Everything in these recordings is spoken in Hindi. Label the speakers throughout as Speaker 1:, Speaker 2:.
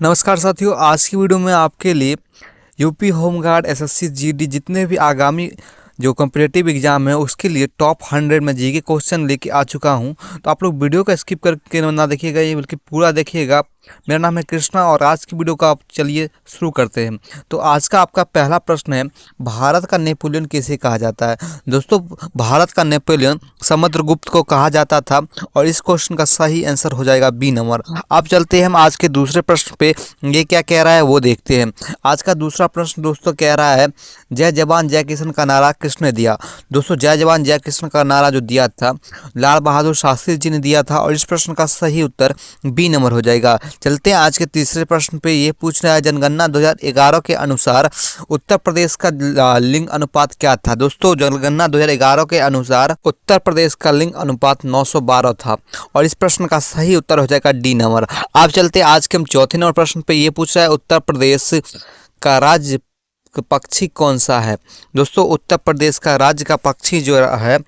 Speaker 1: नमस्कार साथियों, आज की वीडियो में आपके लिए यूपी होमगार्ड, एसएससी, जीडी जितने भी आगामी जो कॉम्पिटिटिव एग्जाम है उसके लिए टॉप 100 में जीके क्वेश्चन लेके आ चुका हूं। तो आप लोग वीडियो को स्किप करके ना देखिएगा, ये बल्कि पूरा देखिएगा। मेरा नाम है कृष्णा और आज की वीडियो का आप चलिए शुरू करते हैं। तो आज का आपका पहला प्रश्न है, भारत का नेपोलियन किसे कहा जाता है? दोस्तों, भारत का नेपोलियन समुद्रगुप्त को कहा जाता था और इस क्वेश्चन का सही आंसर हो जाएगा बी नंबर। अब चलते हैं हम आज के दूसरे प्रश्न पे, ये क्या कह रहा है वो देखते हैं। आज का दूसरा प्रश्न दोस्तों कह रहा है, जय जवान जय किसान का नारा किसने दिया? दोस्तों, जय जवान जय किसान का नारा जो दिया था लाल बहादुर शास्त्री जी ने दिया था और इस प्रश्न का सही उत्तर बी नंबर हो जाएगा। चलते हैं आज के तीसरे प्रश्न पे, ये पूछ रहा है, जनगणना 2011 के अनुसार उत्तर प्रदेश का लिंग अनुपात क्या था? दोस्तों, जनगणना 2011 के अनुसार उत्तर प्रदेश का लिंग अनुपात 912 था और इस प्रश्न का सही उत्तर हो जाएगा डी नंबर। आप चलते हैं आज के हम चौथे नंबर प्रश्न पे, ये पूछ रहा है, उत्तर प्रदेश का राज्य पक्षी कौन सा है? दोस्तों, उत्तर प्रदेश का राज्य का पक्षी जो है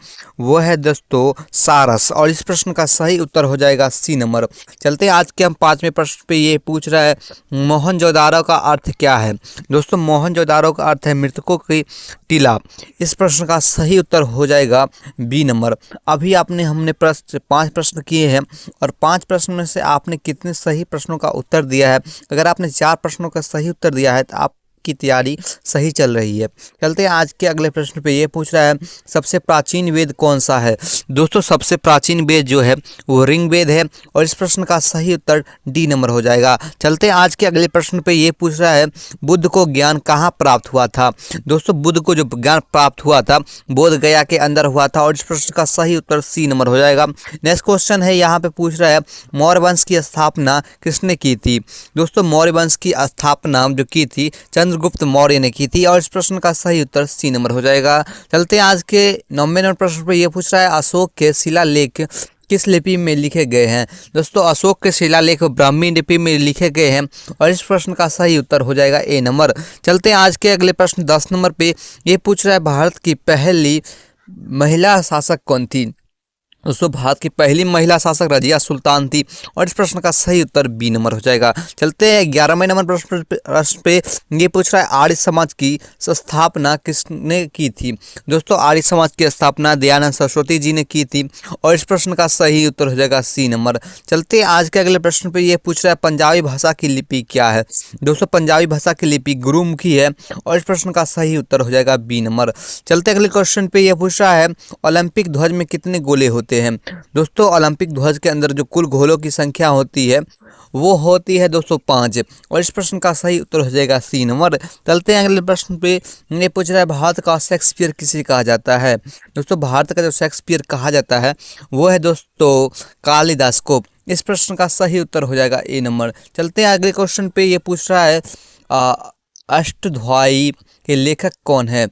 Speaker 1: वो है दोस्तों सारस और इस प्रश्न का सही उत्तर हो जाएगा सी नंबर। चलते हैं आज के हम पांचवें प्रश्न पे, ये पूछ रहा है, मोहनजोदारो का अर्थ क्या है? दोस्तों, मोहनजोदारो का अर्थ है मृतकों की टीला। इस प्रश्न का सही उत्तर हो जाएगा बी नंबर। अभी हमने पांच प्रश्न किए हैं और पांच प्रश्न में से आपने कितने सही प्रश्नों का उत्तर दिया है? अगर आपने चार प्रश्नों का सही उत्तर दिया है तो आप की तैयारी सही चल रही है। चलते हैं आज के अगले प्रश्न पे, ये पूछ रहा है, सबसे प्राचीन वेद कौन सा है? दोस्तों, सबसे प्राचीन वेद जो है वो ऋग वेद है और इस प्रश्न का सही उत्तर डी नंबर हो जाएगा। चलते हैं आज के अगले प्रश्न पे, ये पूछ रहा है, बुद्ध को ज्ञान कहाँ प्राप्त हुआ था? दोस्तों, बुद्ध को जो ज्ञान प्राप्त हुआ था बोध गया के अंदर हुआ था और इस प्रश्न का सही उत्तर सी नंबर हो जाएगा। नेक्स्ट क्वेश्चन है, यहाँ पे पूछ रहा है, मौर्य वंश की स्थापना किसने की थी? दोस्तों, मौर्य वंश की स्थापना जो की थी चंद्रगुप्त मौर्य ने की थी और इस प्रश्न का सही उत्तर सी नंबर हो जाएगा। चलते हैं आज के 9वें नंबर प्रश्न पर, यह पूछ रहा है, अशोक के शिलालेख किस लिपि में लिखे गए हैं? दोस्तों, अशोक के शिलालेख ब्राह्मी लिपि में लिखे गए हैं और इस प्रश्न का सही उत्तर हो जाएगा ए नंबर। चलते हैं आज के अगले प्रश्न 10 नंबर पे, यह पूछ रहा है, भारत की पहली महिला शासक कौन थी? दोस्तों, भारत की पहली महिला शासक रजिया सुल्तान थी और इस प्रश्न का सही उत्तर बी नंबर हो जाएगा। चलते हैं 11वें नंबर प्रश्न पे, ये पूछ रहा है, आर्य समाज की स्थापना किसने की थी? दोस्तों, आर्य समाज की स्थापना दयानंद सरस्वती जी ने की थी और इस प्रश्न का सही उत्तर हो जाएगा सी नंबर। चलते हैं आज के अगले प्रश्न पे, ये पूछ रहा है, पंजाबी भाषा की लिपि क्या है? दोस्तों, पंजाबी भाषा की लिपि गुरुमुखी है और इस प्रश्न का सही उत्तर हो जाएगा बी नंबर। चलते अगले क्वेश्चन पे, ये पूछ रहा है, ओलंपिक ध्वज में कितने गोले होते हैं? दोस्तों, ओलंपिक ध्वज के अंदर जो कुल गोलों की संख्या होती है वो होती है दोस्तों 5 और इस प्रश्न का सही उत्तर हो जाएगा सी नंबर। चलते हैं अगले प्रश्न पे, ये पूछ रहा है, भारत का शेक्सपियर किसे कहा जाता है? दोस्तों, भारत का जो शेक्सपियर कहा जाता है वो है दोस्तों कालिदास को। इस प्रश्न का सही उत्तर हो जाएगा ए नंबर। चलते हैं अगले क्वेश्चन पे, ये पूछ रहा है, अष्टध्यायी के लेखक कौन है?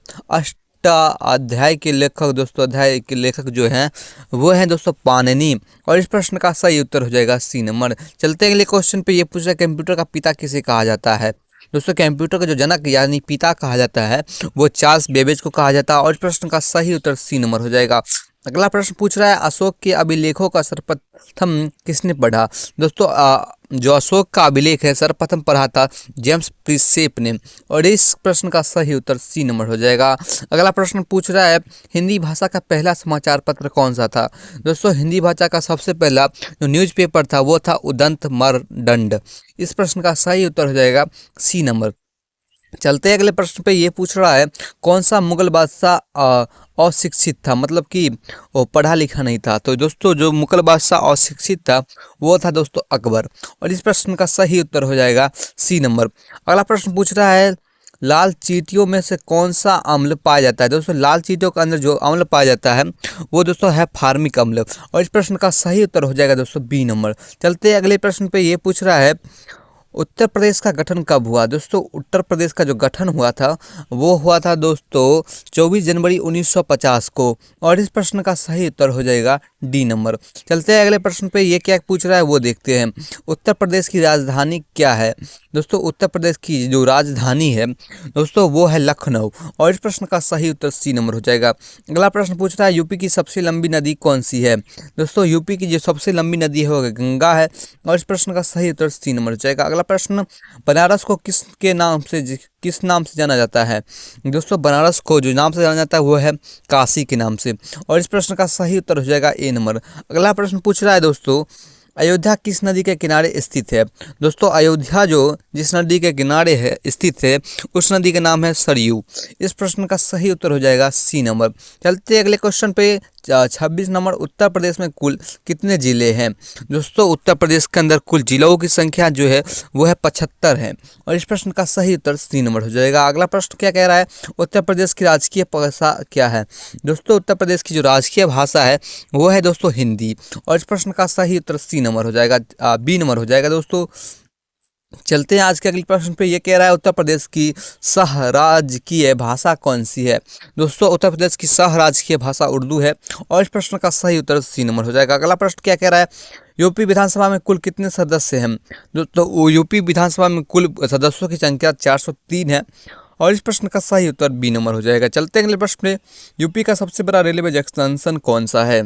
Speaker 1: अध्याय के लेखक दोस्तों, अध्याय के लेखक जो हैं वो हैं दोस्तों पाणिनि और इस प्रश्न का सही उत्तर हो जाएगा सी नंबर। चलते अगले क्वेश्चन पे, ये पूछ रहा है, कंप्यूटर का पिता किसे कहा जाता है? दोस्तों, कंप्यूटर का जो जनक यानी पिता कहा जाता है वो चार्ल्स बेबेज को कहा जाता है और इस प्रश्न का सही उत्तर सी नंबर हो जाएगा। अगला प्रश्न पूछ रहा है, अशोक के अभिलेखों का सर्वप्रथम किसने पढ़ा? दोस्तों, जो अशोक का अभिलेख है सर्वप्रथम पढ़ा था जेम्स प्रिंसेप ने और इस प्रश्न का सही उत्तर सी नंबर हो जाएगा। अगला प्रश्न पूछ रहा है, हिंदी भाषा का पहला समाचार पत्र कौन सा था? दोस्तों, हिंदी भाषा का सबसे पहला जो न्यूज़पेपर था वो था उदंत मर्दंड। इस प्रश्न का सही उत्तर हो जाएगा सी नंबर। चलते अगले प्रश्न पे, ये पूछ रहा है, कौन सा मुगल बादशाह अशिक्षित था, मतलब कि वो पढ़ा लिखा नहीं था? तो दोस्तों, जो मुगल बादशाह अशिक्षित था वो था दोस्तों अकबर और इस प्रश्न का सही उत्तर हो जाएगा सी नंबर। अगला प्रश्न पूछ रहा है, लाल चींटियों में से कौन सा अम्ल पाया जाता है? दोस्तों, लाल चींटियों के अंदर जो अम्ल पाया जाता है वो दोस्तों है फार्मिक अम्ल और इस प्रश्न का सही उत्तर हो जाएगा दोस्तों बी नंबर। चलते अगले प्रश्न पे, ये पूछ रहा है, उत्तर प्रदेश का गठन कब हुआ? दोस्तों, उत्तर प्रदेश का जो गठन हुआ था वो हुआ था दोस्तों 24 जनवरी 1950 को और इस प्रश्न का सही उत्तर हो जाएगा डी नंबर। चलते हैं अगले प्रश्न पे, ये क्या पूछ रहा है वो देखते हैं। उत्तर प्रदेश की राजधानी क्या है? दोस्तों, उत्तर प्रदेश की जो राजधानी है दोस्तों वो है लखनऊ और इस प्रश्न का सही उत्तर सी नंबर हो जाएगा। अगला प्रश्न पूछ रहा है, यूपी की सबसे लंबी नदी कौन सी है? दोस्तों, यूपी की जो सबसे लंबी नदी है वो गंगा है और इस प्रश्न का सही उत्तर सी नंबर हो जाएगा। अगला प्रश्न, बनारस को किस नाम से जाना जाता है? दोस्तों बनारस को जो नाम से जाना जाता है वो है काशी के नाम से। और इस प्रश्न का सही उत्तर हो जाएगा ए नंबर। अगला प्रश्न पूछ रहा है दोस्तों, अयोध्या किस नदी के किनारे स्थित है? दोस्तों अयोध्या जो जिस नदी के किनारे है स्थित है उस नदी का नाम है सरयू। इस प्रश्न का सही उत्तर हो जाएगा सी नंबर। चलते हैं अगले क्वेश्चन पे। 26 नंबर, उत्तर प्रदेश में कुल कितने जिले हैं? दोस्तों उत्तर प्रदेश के अंदर कुल जिलों की संख्या जो है वो है 75 है। और इस प्रश्न का सही उत्तर सी नंबर हो जाएगा। अगला प्रश्न क्या कह रहा है, उत्तर प्रदेश की राजकीय भाषा क्या है? दोस्तों उत्तर प्रदेश की जो राजकीय भाषा है वो है दोस्तों हिंदी। और इस प्रश्न का सही उत्तर सी नंबर हो जाएगा, बी नंबर हो जाएगा दोस्तों। चलते हैं आज के अगले प्रश्न पे। ये कह रहा है उत्तर प्रदेश की सहराजकीय भाषा कौन सी है? दोस्तों उत्तर प्रदेश की सहराजकीय भाषा उर्दू है। और इस प्रश्न का सही उत्तर सी नंबर हो जाएगा। अगला प्रश्न क्या कह रहा है, यूपी विधानसभा में कुल कितने सदस्य हैं? दोस्तों यूपी विधानसभा में कुल सदस्यों की संख्या 403 है। और इस प्रश्न का सही उत्तर बी नंबर हो जाएगा। चलते हैं अगले प्रश्न पे। यूपी का सबसे बड़ा रेलवे जंक्शन कौन सा है?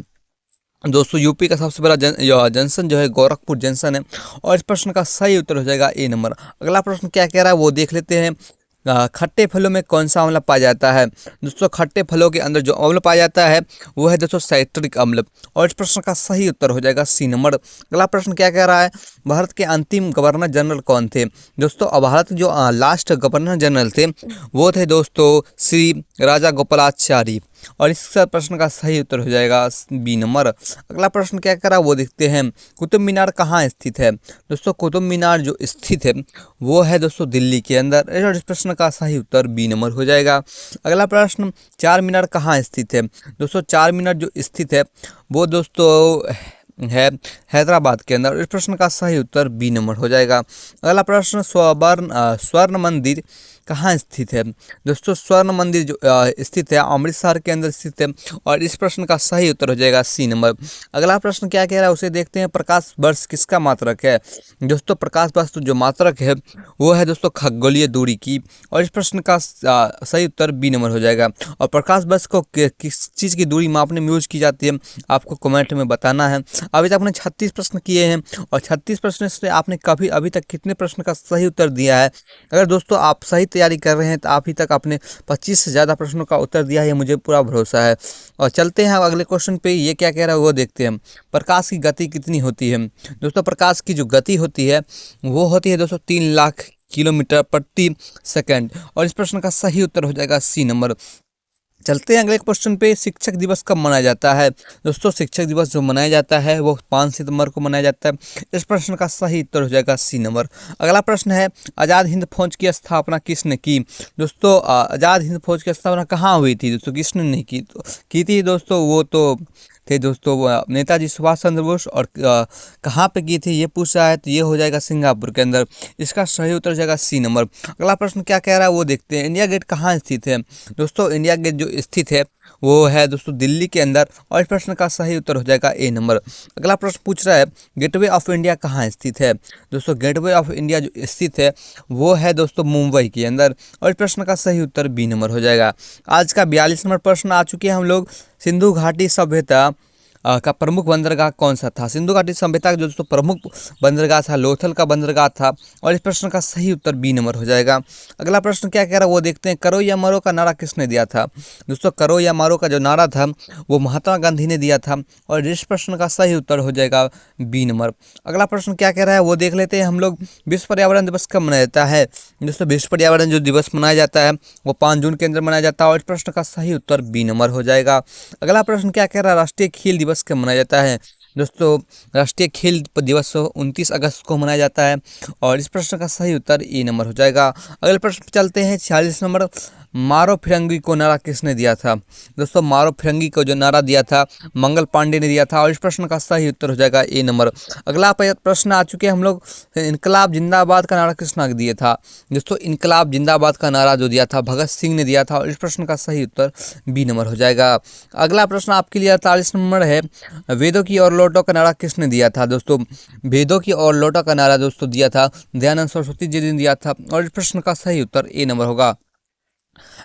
Speaker 1: दोस्तों यूपी का सबसे बड़ा जंक्शन जो है गोरखपुर जंक्शन है। और इस प्रश्न का सही उत्तर हो जाएगा ए नंबर। अगला प्रश्न क्या कह रहा है वो देख लेते हैं। खट्टे फलों में कौन सा अम्ल पाया जाता है? दोस्तों खट्टे फलों के अंदर जो अम्ल पाया जाता है वो है दोस्तों साइट्रिक अम्ल। और इस प्रश्न का सही उत्तर हो जाएगा सी नंबर। अगला प्रश्न क्या कह रहा है, भारत के अंतिम गवर्नर जनरल कौन थे? दोस्तों भारत जो लास्ट गवर्नर जनरल थे वो थे दोस्तों श्री राजा गोपालाचारी। और इस प्रश्न का सही उत्तर हो जाएगा बी नंबर। अगला प्रश्न क्या कह रहा है वो देखते हैं। कुतुब मीनार कहाँ स्थित है? दोस्तों कुतुब मीनार जो स्थित है वो है दोस्तों दिल्ली के अंदर। और इस प्रश्न का सही उत्तर बी नंबर हो जाएगा। अगला प्रश्न, चार मीनार कहाँ स्थित है? दोस्तों चार मीनार जो स्थित है वो दोस्तों है हैदराबाद के अंदर। इस प्रश्न का सही उत्तर बी नंबर हो जाएगा। अगला प्रश्न, स्वर्ण मंदिर कहाँ स्थित है? दोस्तों स्वर्ण मंदिर जो स्थित है अमृतसर के अंदर स्थित है। और इस प्रश्न का सही उत्तर हो जाएगा सी नंबर। अगला प्रश्न क्या कह रहा है उसे देखते हैं। प्रकाश वर्ष किसका मात्रक है? दोस्तों प्रकाश वर्ष जो मात्रक है वो है दोस्तों खगोलीय दूरी की। और इस प्रश्न का सही उत्तर बी नंबर हो जाएगा। और प्रकाश वर्ष को किस चीज़ की दूरी मापने में यूज की जाती है आपको कमेंट में बताना है। अभी तक आपने 36 प्रश्न किए हैं और 36 प्रश्न से आपने अभी तक कितने प्रश्न का सही उत्तर दिया है? अगर दोस्तों आप सही तैयारी कर रहे हैं तो अभी तक आपने 25 से ज़्यादा प्रश्नों का उत्तर दिया है, मुझे पूरा भरोसा है। और चलते हैं अगले क्वेश्चन पे। ये क्या कह रहा है वो देखते हैं। प्रकाश की गति कितनी होती है? दोस्तों प्रकाश की जो गति होती है वो होती है दोस्तों 3 लाख किलोमीटर प्रति सेकेंड। और इस प्रश्न का सही उत्तर हो जाएगा सी नंबर। चलते हैं अगले क्वेश्चन पे। शिक्षक दिवस कब मनाया जाता है? दोस्तों शिक्षक दिवस जो मनाया जाता है वो 5 सितंबर को मनाया जाता है। इस प्रश्न का सही उत्तर हो जाएगा सी नंबर। अगला प्रश्न है, आज़ाद हिंद फौज की स्थापना किसने की? दोस्तों आज़ाद हिंद फौज की स्थापना कहाँ हुई थी? दोस्तों किसने नहीं की थी दोस्तों? वो तो थे दोस्तों नेताजी सुभाष चंद्र बोस। और कहाँ पे की थी ये पूछ रहा है तो ये हो जाएगा सिंगापुर के अंदर। इसका सही उत्तर हो जाएगा सी नंबर। अगला प्रश्न क्या कह रहा है वो देखते हैं। इंडिया गेट कहाँ स्थित है? दोस्तों इंडिया गेट जो स्थित है वो है दोस्तों दिल्ली के अंदर। और इस प्रश्न का सही उत्तर हो जाएगा ए नंबर। अगला प्रश्न पूछ रहा है, गेटवे ऑफ इंडिया कहाँ स्थित है? दोस्तों गेटवे ऑफ इंडिया जो स्थित है वो है दोस्तों मुंबई के अंदर। और इस प्रश्न का सही उत्तर बी नंबर हो जाएगा। आज का 42 नंबर प्रश्न आ चुके हैं हम लोग। सिंधु घाटी सभ्यता का प्रमुख बंदरगाह कौन सा था? सिंधु घाटी सभ्यता का जो दोस्तों प्रमुख बंदरगाह था लोथल का बंदरगाह था। और इस प्रश्न का सही उत्तर बी नंबर हो जाएगा। अगला प्रश्न क्या कह रहा है वो देखते हैं। करो या मरो का नारा किसने दिया था? दोस्तों करो या मरो का जो नारा था वो महात्मा गांधी ने दिया था। और इस प्रश्न का सही उत्तर हो जाएगा बी नंबर। अगला प्रश्न क्या कह रहा है वो देख लेते हैं हम लोग। विश्व पर्यावरण दिवस कब मनाया जाता है? दोस्तों विश्व पर्यावरण जो दिवस मनाया जाता है वो 5 जून के अंदर मनाया जाता है। और इस प्रश्न का सही उत्तर बी नंबर हो जाएगा। अगला प्रश्न क्या कह रहा है, राष्ट्रीय खेल दिवस कब मनाया जाता है? दोस्तों राष्ट्रीय खेल दिवस 29 अगस्त को मनाया जाता है। और इस प्रश्न का सही उत्तर ए नंबर हो जाएगा। अगले प्रश्न पे चलते हैं 46 नंबर। मारो फिरंगी को नारा किसने दिया था? दोस्तों मारो फिरंगी को जो नारा दिया था मंगल पांडे ने दिया था। और इस प्रश्न का सही उत्तर हो जाएगा ए नंबर। अगला प्रश्न आ चुके हैं हम लोग। इनकलाब जिंदाबाद का नारा किसने दिया था? दोस्तों इनकलाब जिंदाबाद का नारा जो दिया था भगत सिंह ने दिया था। और इस प्रश्न का सही उत्तर बी नंबर हो जाएगा। अगला प्रश्न आपके लिए 48 नंबर है। वेदों की और लौटो का नारा किसने दिया था? दोस्तों वेदों की और लौटो का नारा दोस्तों दिया था दयानंद सरस्वती जी ने दिया था। और इस प्रश्न का सही उत्तर ए नंबर होगा।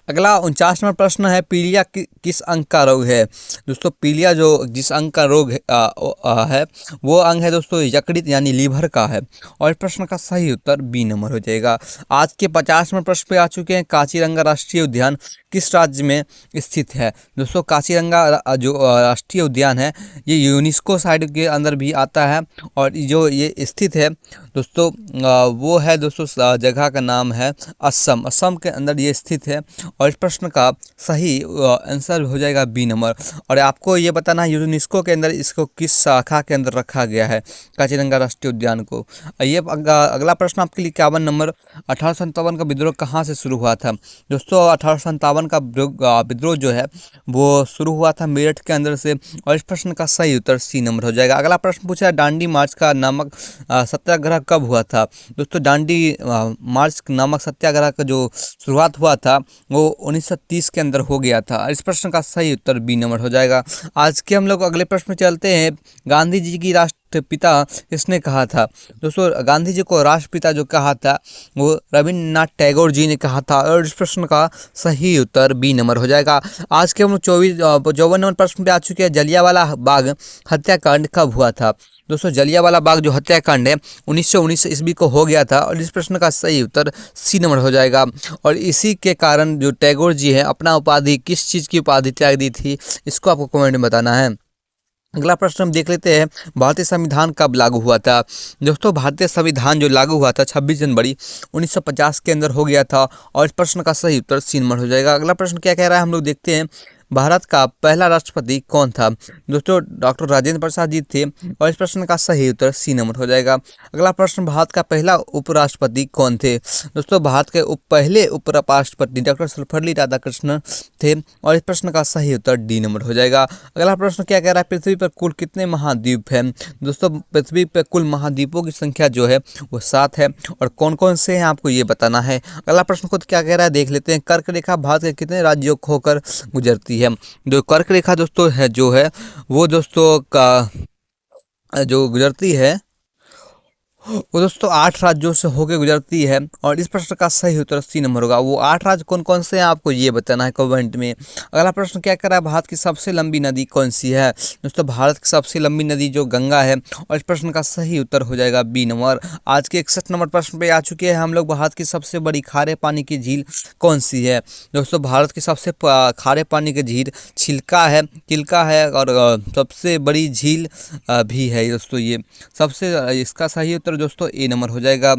Speaker 1: अगला 49वां प्रश्न है, पीलिया किस अंग का रोग है? दोस्तों पीलिया जो जिस अंग का रोग है वो अंग है दोस्तों यकृत यानी लीवर का है। और इस प्रश्न का सही उत्तर बी नंबर हो जाएगा। आज के 50वें प्रश्न पे आ चुके हैं, काजीरंगा राष्ट्रीय उद्यान किस राज्य में स्थित है? दोस्तों काजीरंगा जो राष्ट्रीय उद्यान है ये यूनेस्को साइट के अंदर भी आता है, और जो ये स्थित है दोस्तों वो है दोस्तों जगह का नाम है असम। असम के अंदर ये स्थित है। और इस प्रश्न का सही आंसर हो जाएगा बी नंबर। और आपको ये बताना है यूनेस्को के अंदर इसको किस शाखा के अंदर रखा गया है काजीरंगा राष्ट्रीय उद्यान को। ये अगला प्रश्न आपके लिए 51 नंबर, 1857 का विद्रोह कहाँ से शुरू हुआ था? दोस्तों 1857 का विद्रोह जो है वो शुरू हुआ था मेरठ के अंदर से। और इस प्रश्न का सही उत्तर सी नंबर हो जाएगा। अगला प्रश्न पूछा है, दांडी मार्च का नामक सत्याग्रह कब हुआ था? दोस्तों दांडी मार्च नामक सत्याग्रह का जो शुरुआत हुआ था वो 1930 के अंदर हो गया था। इस प्रश्न का सही उत्तर बी नंबर हो जाएगा। आज के हम लोग अगले प्रश्न में चलते हैं, गांधी जी की राष्ट्रपिता किसने कहा था? दोस्तों गांधी जी को राष्ट्रपिता जो कहा था वो रविन्द्रनाथ टैगोर जी ने कहा था। और इस प्रश्न का सही उत्तर बी नंबर हो जाएगा। आज के हम 54 नंबर प्रश्न पे आ चुके हैं, जलियांवाला बाग हत्याकांड कब हुआ था? दोस्तों जलियांवाला बाग जो हत्याकांड है 1919 ईस्वी को हो गया था। और इस प्रश्न का सही उत्तर सी नंबर हो जाएगा। और इसी के कारण जो टैगोर जी है अपना उपाधि किस चीज़ की उपाधि त्याग दी थी, इसको आपको कमेंट में बताना है। अगला प्रश्न हम देख लेते हैं, भारतीय संविधान कब लागू हुआ था? दोस्तों भारतीय संविधान जो लागू हुआ था 26 जनवरी 1950 के अंदर हो गया था। और इस प्रश्न का सही उत्तर सी नंबर हो जाएगा। अगला प्रश्न क्या कह रहा है हम लोग देखते हैं, भारत का पहला राष्ट्रपति कौन था? दोस्तों डॉक्टर राजेंद्र प्रसाद जी थे। और इस प्रश्न का सही उत्तर सी नंबर हो जाएगा। अगला प्रश्न, भारत का पहला उपराष्ट्रपति कौन थे? दोस्तों भारत के पहले उपराष्ट्रपति डॉक्टर सर्वपल्ली राधाकृष्णन थे। और इस प्रश्न का सही उत्तर डी नंबर हो जाएगा। अगला प्रश्न क्या कह रहा है, पृथ्वी पर कुल कितने महाद्वीप हैं? दोस्तों पृथ्वी पर कुल महाद्वीपों की संख्या जो है वो 7 है। और कौन कौन से हैं आपको ये बताना है। अगला प्रश्न खुद क्या कह रहा है देख लेते हैं, कर्क रेखा भारत के कितने राज्यों को होकर गुजरती है? जो कर्क रेखा दोस्तों है जो है वो दोस्तों का जो गुजरती है वो दोस्तों 8 राज्यों से होकर गुजरती है। और इस प्रश्न का सही उत्तर सी नंबर होगा। वो 8 राज्य कौन कौन से हैं आपको ये बताना है कमेंट में। अगला प्रश्न क्या कर रहा है, भारत की सबसे लंबी नदी कौन सी है? दोस्तों भारत की सबसे लंबी नदी जो गंगा है। और इस प्रश्न का सही उत्तर हो जाएगा बी नंबर। आज के 61 नंबर प्रश्न पे आ चुके हैं हम लोग, भारत की सबसे बड़ी खारे पानी की झील कौन सी है? दोस्तों भारत की सबसे खारे पानी की झील चिल्का है। और सबसे बड़ी झील भी है दोस्तों ये। सबसे इसका सही उत्तर दोस्तों ए नंबर हो जाएगा।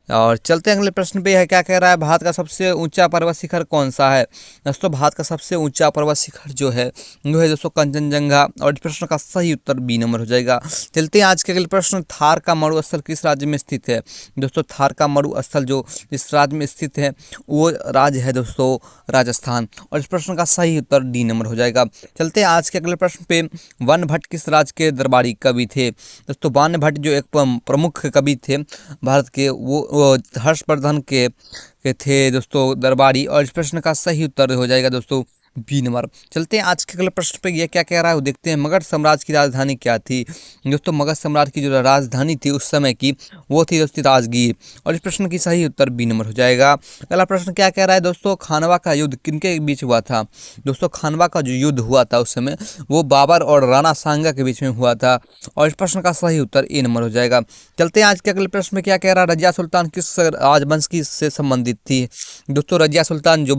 Speaker 1: और चलते हैं अगले प्रश्न पे, है क्या कह रहा है, भारत का सबसे ऊंचा पर्वत शिखर कौन सा है? दोस्तों भारत का सबसे ऊंचा पर्वत शिखर जो है वो है दोस्तों कंचनजंगा। और इस प्रश्न का सही उत्तर बी नंबर हो जाएगा। चलते हैं आज के अगले प्रश्न, थार का मरुस्थल किस राज्य में स्थित है? दोस्तों थार का मरुस्थल जो इस राज्य में स्थित है वो राज्य है दोस्तों राजस्थान। और इस प्रश्न का सही उत्तर डी नंबर हो जाएगा। चलते हैं आज के अगले प्रश्न पे, वन भट्ट किस राज्य के दरबारी कवि थे? दोस्तों वन भट्ट जो एक प्रमुख कवि थे भारत के वो हर्षवर्धन के थे दोस्तों दरबारी। और इस प्रश्न का सही उत्तर हो जाएगा दोस्तों बी नंबर। चलते हैं आज के अगले प्रश्न पे, ये क्या कह रहा है वो देखते हैं, मगध साम्राज्य की राजधानी क्या थी? दोस्तों मगध साम्राज्य की जो राजधानी थी उस समय की वो थी दोस्तों राजगीर। और इस प्रश्न की सही उत्तर बी नंबर हो जाएगा। अगला प्रश्न क्या कह रहा है दोस्तों, खानवा का युद्ध किनके बीच हुआ था? दोस्तों खानवा का जो युद्ध हुआ था उस समय वो बाबर और राणा सांगा के बीच में हुआ था। और इस प्रश्न का सही उत्तर ए नंबर हो जाएगा। चलते हैं आज के अगले प्रश्न में, क्या कह रहा है, रजिया सुल्तान किस राजवंश की से संबंधित थी? दोस्तों रजिया सुल्तान जो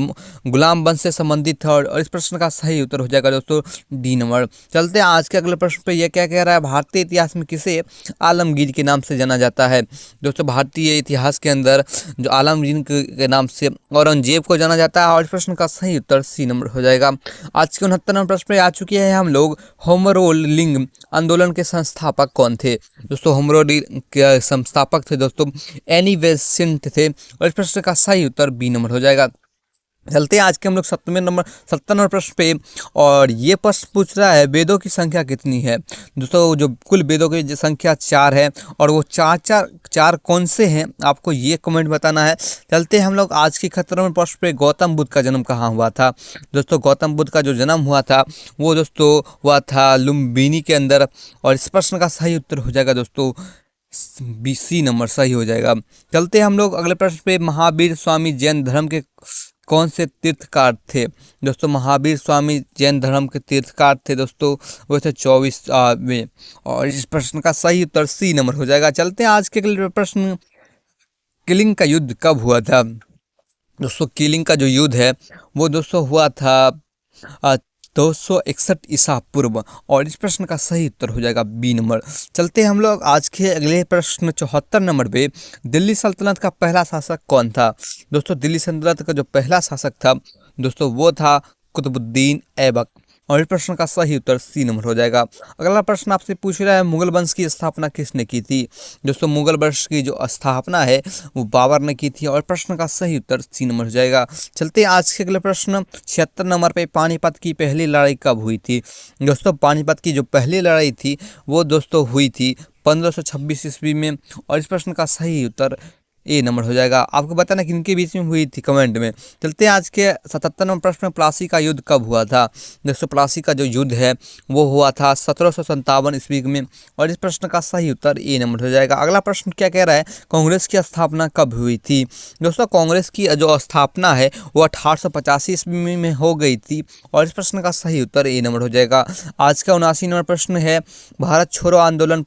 Speaker 1: गुलाम वंश से संबंधित था। और इस प्रश्न का सही उत्तर हो जाएगा दोस्तों डी नंबर। चलते हैं आज के अगले प्रश्न पे, यह क्या कह रहा है, भारतीय इतिहास में किसे आलमगीर के नाम से जाना जाता है? दोस्तों भारतीय इतिहास के अंदर जो आलमगीर के नाम से औरंगजेब को जाना जाता है। और इस प्रश्न का सही उत्तर सी नंबर हो जाएगा। आज के 69 नंबर प्रश्न पे आ चुके हैं हम लोग, होम रूल लिंग आंदोलन के संस्थापक कौन थे? दोस्तों होम रूल के संस्थापक थे दोस्तों एनी बेसेंट थे। और इस प्रश्न का सही उत्तर बी नंबर हो जाएगा। चलते हैं आज के हम लोग 70 नंबर प्रश्न पे, और ये प्रश्न पूछ रहा है वेदों की संख्या कितनी है? दोस्तों जो कुल वेदों की संख्या 4 है। और वो चार कौन से हैं आपको ये कमेंट बताना है। चलते हैं हम लोग आज के 71 नंबर प्रश्न पे, गौतम बुद्ध का जन्म कहाँ हुआ था? दोस्तों गौतम बुद्ध का जो जन्म हुआ था वो दोस्तों हुआ था लुम्बिनी के अंदर। और इस प्रश्न का सही उत्तर हो जाएगा दोस्तों बी सी नंबर सही हो जाएगा। चलते हैं हम लोग अगले प्रश्न पे, महावीर स्वामी जैन धर्म के कौन से तीर्थकार थे दोस्तों? महावीर स्वामी जैन धर्म के तीर्थकार थे दोस्तों, वो थे 24 में। और इस प्रश्न का सही उत्तर सी नंबर हो जाएगा। चलते हैं आज के अगले प्रश्न। किलिंग का युद्ध कब हुआ था दोस्तों? किलिंग का जो युद्ध है वो दोस्तों हुआ था 261 ईसा पूर्व। और इस प्रश्न का सही उत्तर हो जाएगा बी नंबर। चलते हैं हम लोग आज के अगले प्रश्न 74 नंबर पे। दिल्ली सल्तनत का पहला शासक कौन था दोस्तों? दिल्ली सल्तनत का जो पहला शासक था दोस्तों वो था कुतुबुद्दीन ऐबक। और इस प्रश्न का सही उत्तर सी नंबर हो जाएगा। अगला प्रश्न आपसे पूछ रहा है, मुगल वंश की स्थापना किसने की थी दोस्तों? मुगल वंश की जो स्थापना है वो बाबर ने की थी। और प्रश्न का सही उत्तर सी नंबर हो जाएगा। चलते हैं आज के अगले प्रश्न 76 नंबर पे। पानीपत की पहली लड़ाई कब हुई थी दोस्तों? पानीपत की जो पहली लड़ाई थी वो दोस्तों हुई थी 1526 ईस्वी में। और इस प्रश्न का सही उत्तर ए नंबर हो जाएगा। आपको बताना किनके बीच में हुई थी, कमेंट में। चलते हैं आज के 77 नंबर प्रश्न। प्लासी का युद्ध कब हुआ था दोस्तों? प्लासी का जो युद्ध है वो हुआ था 1757 ईस्वी में। और इस प्रश्न का सही उत्तर ए नंबर हो जाएगा। अगला प्रश्न क्या कह रहा है, कांग्रेस की स्थापना कब हुई थी दोस्तों? कांग्रेस की जो स्थापना है वो 1885 ईस्वी में हो गई थी। और इस प्रश्न का सही उत्तर ए नंबर हो जाएगा। आज का 79 नंबर प्रश्न है, भारत छोड़ो आंदोलन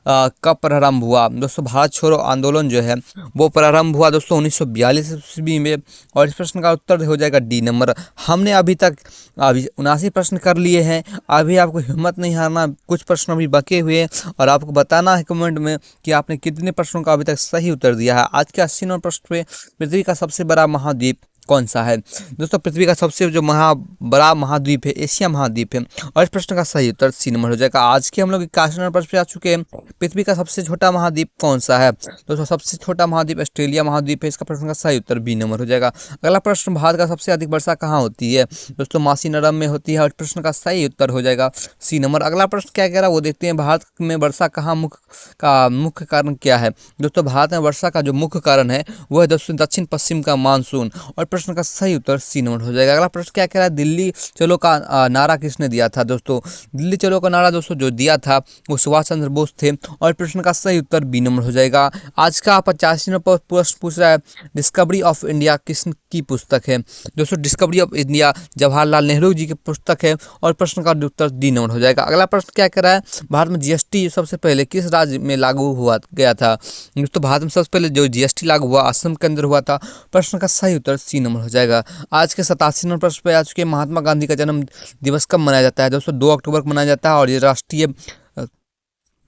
Speaker 1: कब प्रारंभ हुआ दोस्तों? भारत छोड़ो आंदोलन जो है वो प्रारंभ हुआ दोस्तों 1942 ईस्वी में। और इस प्रश्न का उत्तर हो जाएगा डी नंबर। हमने अभी तक 79 प्रश्न कर लिए हैं। अभी आपको हिम्मत नहीं हारना, कुछ प्रश्न अभी बचे हुए हैं और आपको बताना है कमेंट में कि आपने कितने प्रश्नों का अभी तक सही उत्तर दिया है। आज के 80 नंबर प्रश्न पे, पृथ्वी का सबसे बड़ा महाद्वीप कौन सा है दोस्तों? पृथ्वी का सबसे जो बड़ा महाद्वीप है एशिया महाद्वीप है। और इस प्रश्न का सही उत्तर सी नंबर हो जाएगा। आज के हम लोग 81 नंबर प्रश्न पे आ चुके हैं। पृथ्वी का सबसे छोटा महाद्वीप कौन सा है दोस्तों? सबसे छोटा महाद्वीप ऑस्ट्रेलिया महाद्वीप है। इसका प्रश्न का सही उत्तर बी नंबर हो जाएगा। अगला प्रश्न, भारत का सबसे अधिक वर्षा कहाँ होती है दोस्तों? मासीनरम में होती है। और प्रश्न का सही उत्तर हो जाएगा सी नंबर। अगला प्रश्न क्या कह रहा है वो देखते हैं। भारत में वर्षा कहाँ मुख्य कारण क्या है दोस्तों? भारत में वर्षा का जो मुख्य कारण है वो है दोस्तों दक्षिण पश्चिम का मानसून। और प्रश्न का सही उत्तर सी नंबर हो जाएगा। अगला प्रश्न क्या कह रहा है, दिल्ली चलो का नारा किसने दिया था दोस्तों? दिल्ली चलो का नारा दोस्तों जो दिया था वो सुभाष चंद्र बोस थे। और प्रश्न का सही उत्तर बी नंबर हो जाएगा। आज का 85 नंबर प्रश्न पूछ रहा है, डिस्कवरी ऑफ इंडिया किस की पुस्तक है दोस्तों? Discovery of India Jawaharlal Nehru ji की पुस्तक है। और प्रश्न का उत्तर डी नंबर हो जाएगा। अगला प्रश्न क्या कह रहा है, भारत में जीएसटी सबसे पहले किस राज्य में लागू हुआ गया था दोस्तों? भारत में सबसे पहले जो जीएसटी लागू हुआ असम के अंदर हुआ था। प्रश्न का सही उत्तर सी नंबर हो जाएगा। आज के 87 नंबर प्रश्न पे आ चुके हैं, महात्मा गांधी का जन्म दिवस कब मनाया जाता है दोस्तों? 2 अक्टूबर को मनाया जाता है। और ये राष्ट्रीय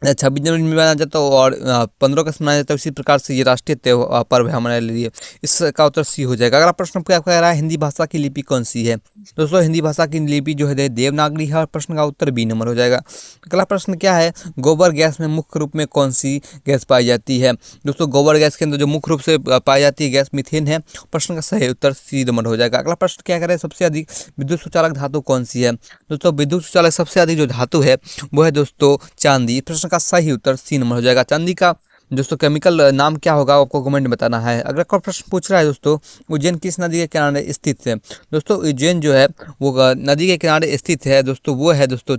Speaker 1: 26 जनवरी में मनाया जाता है और 15 अगस्त मनाया जाता है। उसी प्रकार से ये राष्ट्रीय त्योहार पर्व है हमारे लिए। इसका उत्तर सी हो जाएगा। अगला प्रश्न क्या कह रहा है, हिंदी भाषा की लिपि कौन सी है दोस्तों? हिंदी भाषा की लिपि जो है देवनागरी है। और प्रश्न का उत्तर बी नंबर हो जाएगा। अगला प्रश्न क्या है, गोबर गैस में मुख्य रूप में कौन सी गैस पाई जाती है दोस्तों? गोबर गैस के अंदर जो मुख्य रूप से पाई जाती है गैस मीथेन है। प्रश्न का सही उत्तर सी नंबर हो जाएगा। अगला प्रश्न क्या कह रहा है, सबसे अधिक विद्युत सुचालक धातु कौन सी है दोस्तों? विद्युत सुचालक सबसे अधिक जो धातु है वो है दोस्तों चांदी। प्रश्न का सही उत्तर सी नंबर हो जाएगा। चांदी का दोस्तों केमिकल नाम क्या होगा आपको कमेंट में बताना है। अगला प्रश्न पूछ रहा है दोस्तों, उज्जैन किस नदी के किनारे स्थित है दोस्तों? उज्जैन जो है वो नदी के किनारे स्थित है दोस्तों, वो है दोस्तों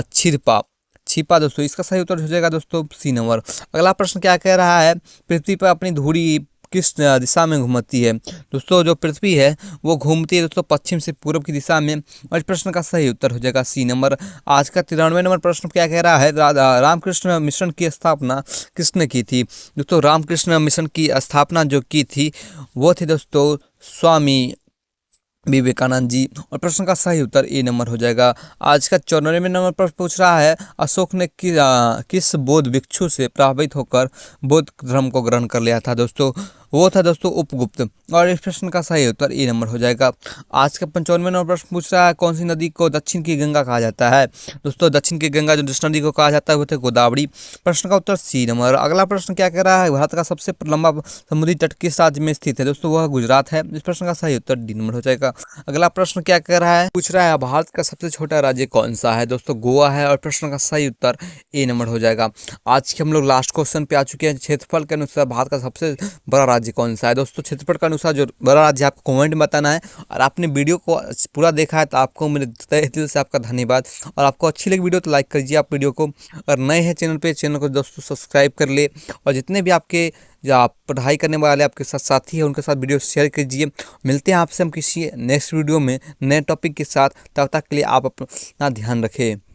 Speaker 1: छिपा दोस्तों। इसका सही उत्तर हो जाएगा दोस्तों सी नंबर। अगला प्रश्न क्या कह रहा है, पृथ्वी पर अपनी धुरी किस दिशा में घूमती है दोस्तों? जो पृथ्वी है वो घूमती है दोस्तों पश्चिम से पूर्व की दिशा में। और इस प्रश्न का सही उत्तर हो जाएगा सी नंबर। आज का 93 नंबर प्रश्न क्या कह रहा है, रामकृष्ण मिशन की स्थापना किसने की थी दोस्तों? रामकृष्ण मिशन की स्थापना जो की थी वो थी दोस्तों स्वामी विवेकानंद जी। और प्रश्न का सही उत्तर ए नंबर हो जाएगा। आज का 94 नंबर पर पूछ रहा है, अशोक ने किस बौद्ध भिक्षु से प्रभावित होकर बौद्ध धर्म को ग्रहण कर लिया था दोस्तों? वो था दोस्तों उपगुप्त। और इस प्रश्न का सही उत्तर ए नंबर हो जाएगा। आज का 95 नंबर प्रश्न पूछ रहा है, कौन सी नदी को दक्षिण की गंगा कहा जाता है दोस्तों? दक्षिण की गंगा जो जिस नदी को कहा जाता है वो थे गोदावरी। प्रश्न का उत्तर सी नंबर। अगला प्रश्न क्या कह रहा है, भारत का सबसे लंबा समुद्री तट किस राज्य में स्थित है दोस्तों? वह गुजरात है। इस प्रश्न का सही उत्तर डी नंबर हो जाएगा। अगला प्रश्न क्या कह रहा है, पूछ रहा है भारत का सबसे छोटा राज्य कौन सा है दोस्तों? गोवा है। और प्रश्न का सही उत्तर ए नंबर हो जाएगा। आज के हम लोग लास्ट क्वेश्चन पे आ चुके हैं। क्षेत्रफल के अनुसार भारत का सबसे बड़ा राज्य राज्य कौन सा है। दोस्तों क्षेत्रफल के अनुसार जो बड़ा राज्य आपको कमेंट में बताना है। और आपने वीडियो को पूरा देखा है तो आपको मेरे तहे दिल से आपका धन्यवाद। और आपको अच्छी लगी वीडियो तो लाइक करिए आप वीडियो को, और नए हैं चैनल पे, चैनल को दोस्तों सब्सक्राइब कर ले। और जितने भी आपके जो आप पढ़ाई करने वाले आपके साथ साथी हैं उनके साथ वीडियो शेयर कीजिए। मिलते हैं आपसे हम किसी नेक्स्ट वीडियो में नए टॉपिक के साथ। तब तक के लिए आप अपना ध्यान रखें।